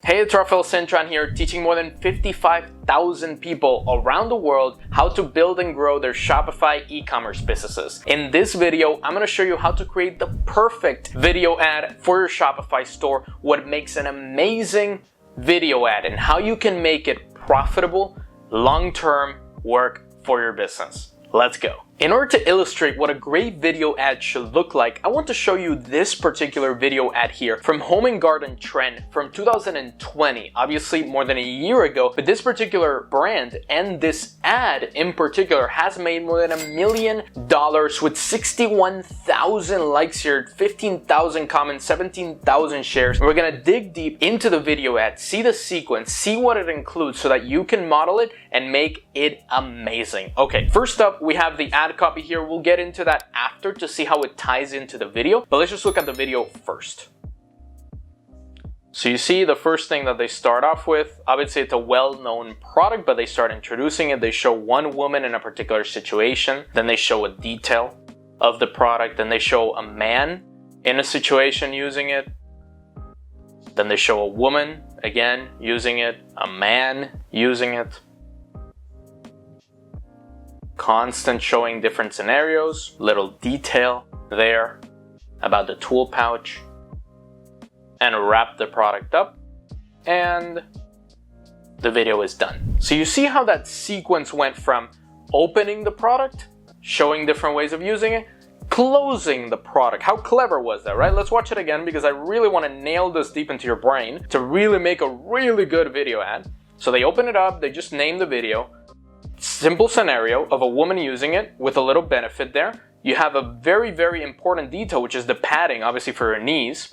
Hey, it's Rafael Cintron here, teaching more than 55,000 people around the world how to build and grow their Shopify e-commerce businesses. In this video, I'm going to show you how to create the perfect video ad for your Shopify store, what makes an amazing video ad, and how you can make it profitable, long-term work for your business. Let's go. In order to illustrate what a great video ad should look like, I want to show you this particular video ad here from Home & Garden Trend from 2020, obviously more than a year ago, but this particular brand and this ad in particular has made more than $1 million with 61,000 likes here, 15,000 comments, 17,000 shares. We're gonna dig deep into the video ad, see the sequence, see what it includes so that you can model it and make it amazing. Okay, first up, we have the ad copy here. We'll get into that after to see how it ties into the video, but let's just look at the video first. So you see the first thing that they start off with, obviously it's a well-known product, but they start introducing it. They show one woman in a particular situation, then they show a detail of the product, then they show a man in a situation using it, then they show a woman again using it, a man using it. Constant showing different scenarios, little detail there about the tool pouch, and wrap the product up, and the video is done. So you see how that sequence went from opening the product, showing different ways of using it, closing the product. How clever was that, right? Let's watch it again because I really want to nail this deep into your brain to really make a really good video ad. So they open it up, they just name the video. Simple scenario of a woman using it with a little benefit there. You have a very, very important detail, which is the padding, obviously for her knees.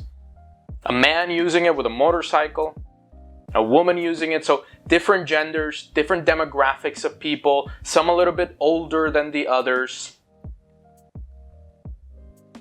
A man using it with a motorcycle. A woman using it. So different genders, different demographics of people. Some a little bit older than the others.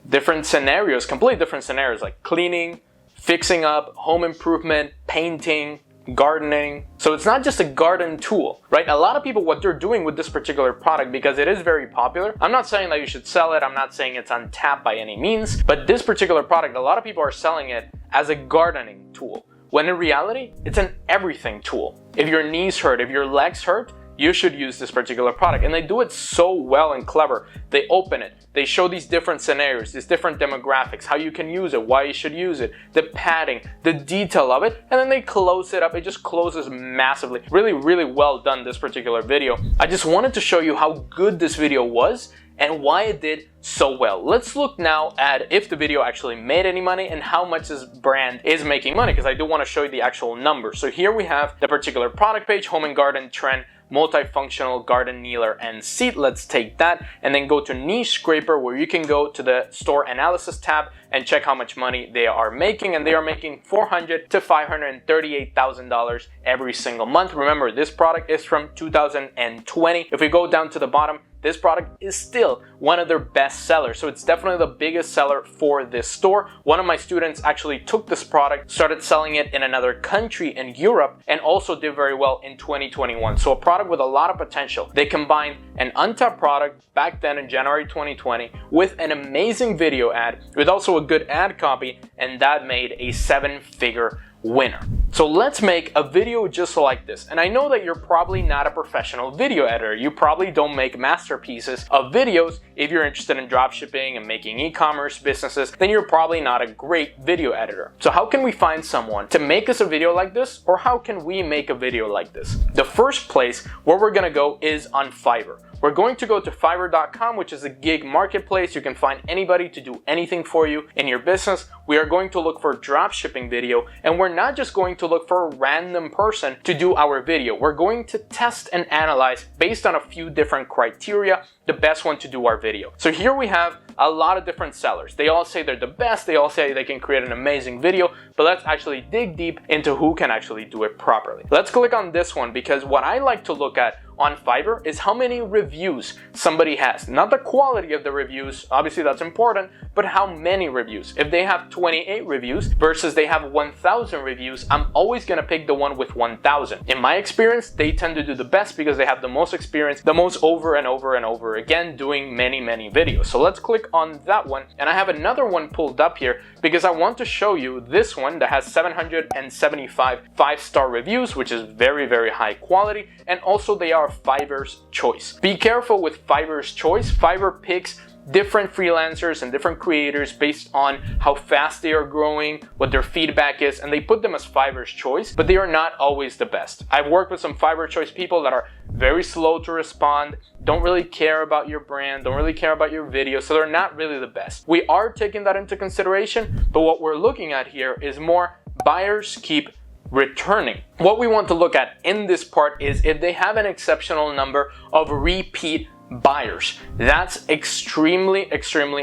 Different scenarios, completely different scenarios like cleaning, fixing up, home improvement, painting, gardening. So it's not just a garden tool, right? A lot of people, what they're doing with this particular product, because it is very popular, I'm not saying that you should sell it, I'm not saying it's untapped by any means, but this particular product, a lot of people are selling it as a gardening tool, when in reality, it's an everything tool. If your knees hurt, if your legs hurt, you should use this particular product. And they do it so well and clever. They open it, they show these different scenarios, these different demographics, how you can use it, why you should use it, the padding, the detail of it, and then they close it up. It just closes massively. Really, really well done, this particular video. I just wanted to show you how good this video was and why it did so well. Let's look now at if the video actually made any money and how much this brand is making money, because I do want to show you the actual numbers. So here we have the particular product page, Home & Garden Trend, multifunctional garden kneeler and seat. Let's take that and then go to Niche Scraper, where you can go to the store analysis tab and check how much money they are making, and they are making $400,000 to $538,000 every single month. Remember, this product is from 2020. If we go down to the bottom, this product is still one of their best sellers. So it's definitely the biggest seller for this store. One of my students actually took this product, started selling it in another country in Europe, and also did very well in 2021. So a product with a lot of potential. They combined an untapped product back then in January 2020 with an amazing video ad, with also a good ad copy, and that made a 7-figure winner. So let's make a video just like this. And I know that you're probably not a professional video editor. You probably don't make masterpieces of videos. If you're interested in dropshipping and making e-commerce businesses, then you're probably not a great video editor. So how can we find someone to make us a video like this? Or how can we make a video like this? The first place where we're gonna go is on Fiverr. We're going to go to Fiverr.com, which is a gig marketplace. You can find anybody to do anything for you in your business. We are going to look for dropshipping video, and we're not just going to look for a random person to do our video. We're going to test and analyze based on a few different criteria the best one to do our video. So here we have a lot of different sellers. They all say they're the best. They all say they can create an amazing video, but let's actually dig deep into who can actually do it properly. Let's click on this one, because what I like to look at on Fiverr is how many reviews somebody has. Not the quality of the reviews, obviously that's important, but how many reviews. If they have 28 reviews versus they have 1,000 reviews, I'm always gonna pick the one with 1,000. In my experience, they tend to do the best because they have the most experience, the most over and over and over again doing many videos. So let's click on that one, and I have another one pulled up here because I want to show you this one that has 775 5-star reviews, which is very high quality, and also they are Fiverr's choice. Be careful with Fiverr's choice. Fiverr picks different freelancers and different creators based on how fast they are growing, what their feedback is, and they put them as Fiverr's choice, but they are not always the best. I've worked with some Fiverr choice people that are very slow to respond, don't really care about your brand, don't really care about your video, so they're not really the best. We are taking that into consideration, but what we're looking at here is more buyers keep returning. What we want to look at in this part is if they have an exceptional number of repeat buyers. That's extremely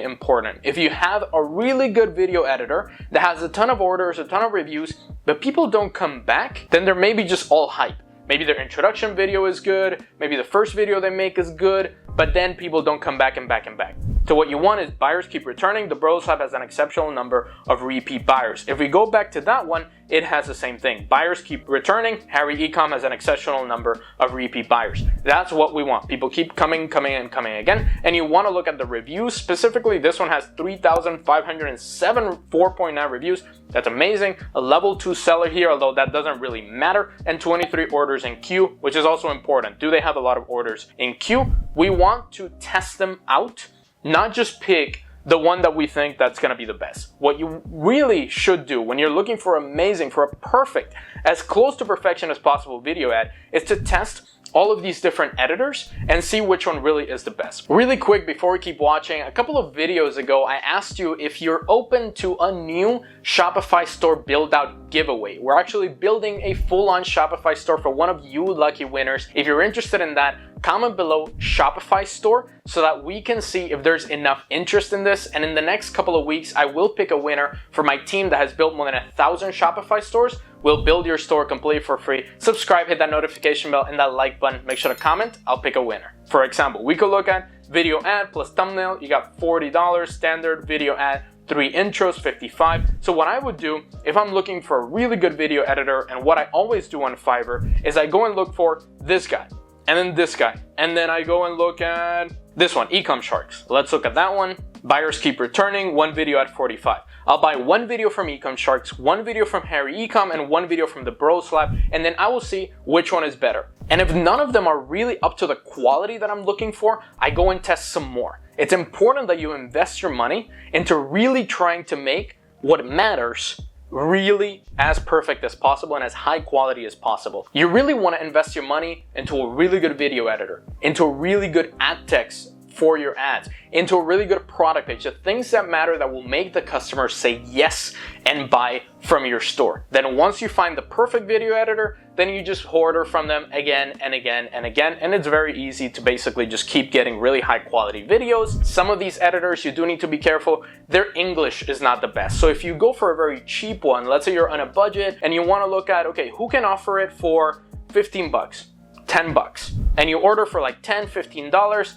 important. If you have a really good video editor that has a ton of orders, a ton of reviews, but people don't come back, then they're maybe just all hype. Maybe their introduction video is good, maybe the first video they make is good, but then people don't come back and back. So what you want is buyers keep returning. The Bros Lab has an exceptional number of repeat buyers. If we go back to that one, it has the same thing. Buyers keep returning. Harry Ecom has an exceptional number of repeat buyers. That's what we want. People keep coming again. And you want to look at the reviews. Specifically, this one has 3,507 4.9 reviews. That's amazing. A level 2 seller here, although that doesn't really matter. And 23 orders in queue, which is also important. Do they have a lot of orders in queue? We want to test them out, not just pick the one that we think that's going to be the best. What you really should do when you're looking for for a perfect, as close to perfection as possible video ad is to test all of these different editors and see which one really is the best. Really quick before we keep watching, a couple of videos ago I asked you if you're open to a new Shopify store build out giveaway. We're actually building a full-on Shopify store for one of you lucky winners. If you're interested in that, comment below Shopify store so that we can see if there's enough interest in this, and in the next couple of weeks I will pick a winner for my team that has built more than 1,000 Shopify stores. We'll build your store completely for free. Subscribe, hit that notification bell and that like button. Make sure to comment. I'll pick a winner. For example, we could look at video ad plus thumbnail. You got $40, standard video ad, 3 intros, 55. So what I would do if I'm looking for a really good video editor, and what I always do on Fiverr, is I go and look for this guy, and then this guy, and then I go and look at this one, Ecom Sharks. Let's look at that one. Buyers keep returning, 1 video at 45. I'll buy 1 video from Ecom Sharks, 1 video from Harry Ecom, and 1 video from the Bros Lab, and then I will see which one is better. And if none of them are really up to the quality that I'm looking for, I go and test some more. It's important that you invest your money into really trying to make what matters really as perfect as possible and as high quality as possible. You really want to invest your money into a really good video editor, into a really good ad text for your ads, into a really good product page, the things that matter that will make the customer say yes and buy from your store. Then once you find the perfect video editor, then you just order from them again and again and again, and it's very easy to basically just keep getting really high quality videos. Some of these editors, you do need to be careful. Their English is not the best. So if you go for a very cheap one, let's say you're on a budget and you want to look at, okay, who can offer it for 15 bucks, 10 bucks, and you order for like $10, $15,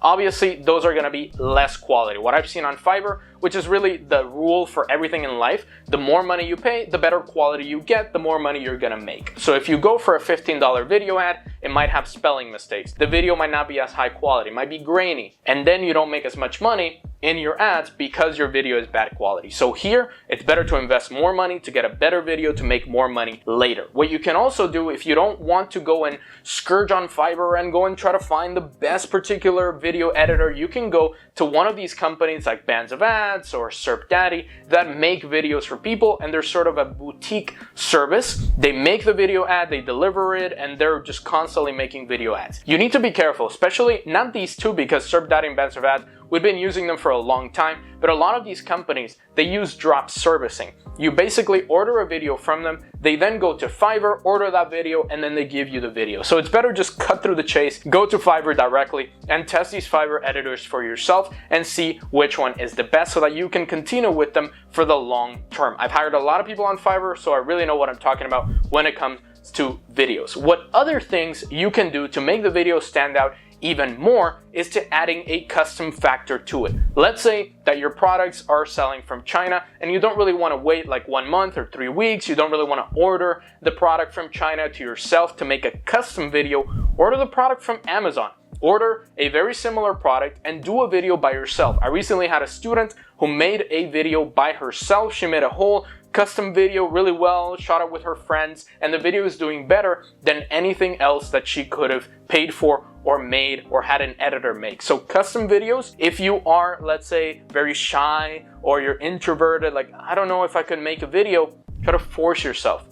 obviously, those are going to be less quality. What I've seen on Fiverr, which is really the rule for everything in life, the more money you pay, the better quality you get, the more money you're going to make. So if you go for a $15 video ad, it might have spelling mistakes. The video might not be as high quality, it might be grainy, and then you don't make as much money in your ads because your video is bad quality. So here, it's better to invest more money to get a better video to make more money later. What you can also do, if you don't want to go and scourge on Fiverr and go and try to find the best particular video editor, you can go to one of these companies like Bands of Ads or SERPdaddy that make videos for people, and they're sort of a boutique service. They make the video ad, they deliver it, and they're just constantly making video ads. You need to be careful, especially not these two, because SERPdaddy and Bands of Ads, we've been using them for a long time, but a lot of these companies, they use drop servicing. You basically order a video from them, they then go to Fiverr, order that video, and then they give you the video. So it's better just cut through the chase, go to Fiverr directly, and test these Fiverr editors for yourself and see which one is the best so that you can continue with them for the long term. I've hired a lot of people on Fiverr, so I really know what I'm talking about when it comes comes to videos. What other things you can do to make the video stand out even more is to adding a custom factor to it. Let's say that your products are selling from China and you don't really want to wait like 1 month or 3 weeks. You don't really want to order the product from China to yourself to make a custom video. Order the product from Amazon. Order a very similar product and do a video by yourself. I recently had a student who made a video by herself. She made a whole custom video really well, shot it with her friends, and the video is doing better than anything else that she could have paid for or made or had an editor make. So custom videos, if you are, let's say, very shy or you're introverted, like, I don't know if I could make a video, try to force yourself.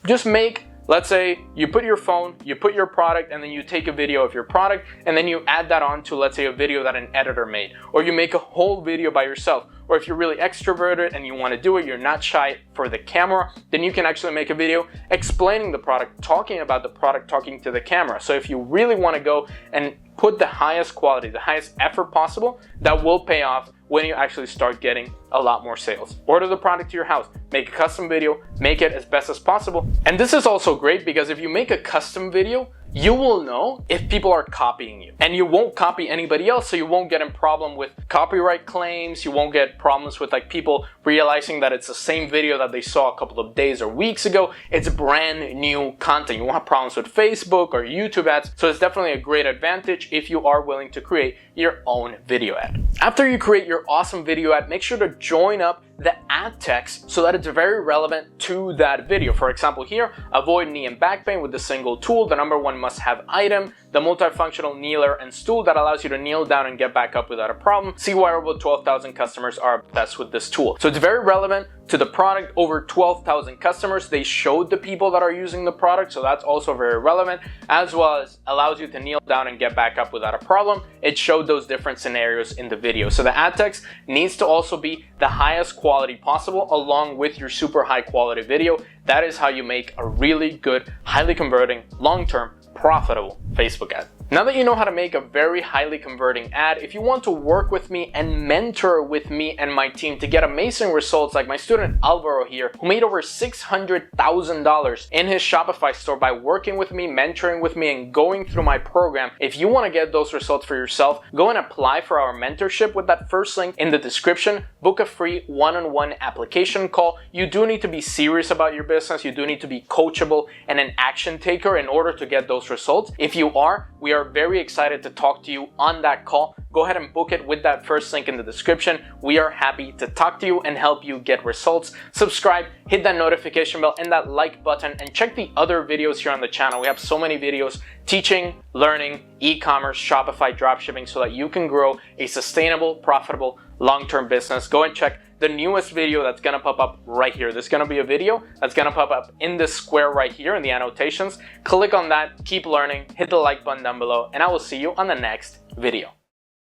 Just make, let's say you put your phone, you put your product, and then you take a video of your product, and then you add that on to, let's say, a video that an editor made, or you make a whole video by yourself. Or if you're really extroverted and you want to do it, you're not shy for the camera, then you can actually make a video explaining the product, talking about the product, talking to the camera. So if you really want to go and put the highest quality, the highest effort possible, that will pay off when you actually start getting a lot more sales. Order the product to your house, make a custom video, make it as best as possible. And this is also great because if you make a custom video, you will know if people are copying you, and you won't copy anybody else, so you won't get in problem with copyright claims. You won't get problems with like people realizing that it's the same video that they saw a couple of days or weeks ago. It's brand new content. You won't have problems with Facebook or YouTube ads, so it's definitely a great advantage if you are willing to create your own video ad. After you create your awesome video ad, make sure to join up the ad text so that it's very relevant to that video. For example, here, avoid knee and back pain with the single tool, the #1 must-have item, the multifunctional kneeler and stool that allows you to kneel down and get back up without a problem. See why over 12,000 customers are obsessed with this tool. So it's very relevant to the product. Over 12,000 customers, they showed the people that are using the product, so that's also very relevant, as well as allows you to kneel down and get back up without a problem. It showed those different scenarios in the video. So the ad text needs to also be the highest quality possible along with your super high quality video. That is how you make a really good, highly converting, long-term, profitable Facebook ad. Now that you know how to make a very highly converting ad, if you want to work with me and mentor with me and my team to get amazing results like my student Alvaro here, who made over $600,000 in his Shopify store by working with me, mentoring with me, and going through my program, if you want to get those results for yourself, go and apply for our mentorship with that first link in the description. Book a free one-on-one application call. You do need to be serious about your business. You do need to be coachable and an action taker in order to get those results. If you are, we are very excited to talk to you on that call. Go ahead and book it with that first link in the description. We are happy to talk to you and help you get results. Subscribe, hit that notification bell and that like button, and check the other videos here on the channel. We have so many videos teaching, learning, e-commerce, Shopify dropshipping so that you can grow a sustainable, profitable, long-term business. Go and check the newest video that's gonna pop up right here. There's gonna be a video that's gonna pop up in this square right here in the annotations. Click on that, keep learning, hit the like button down below, and I will see you on the next video.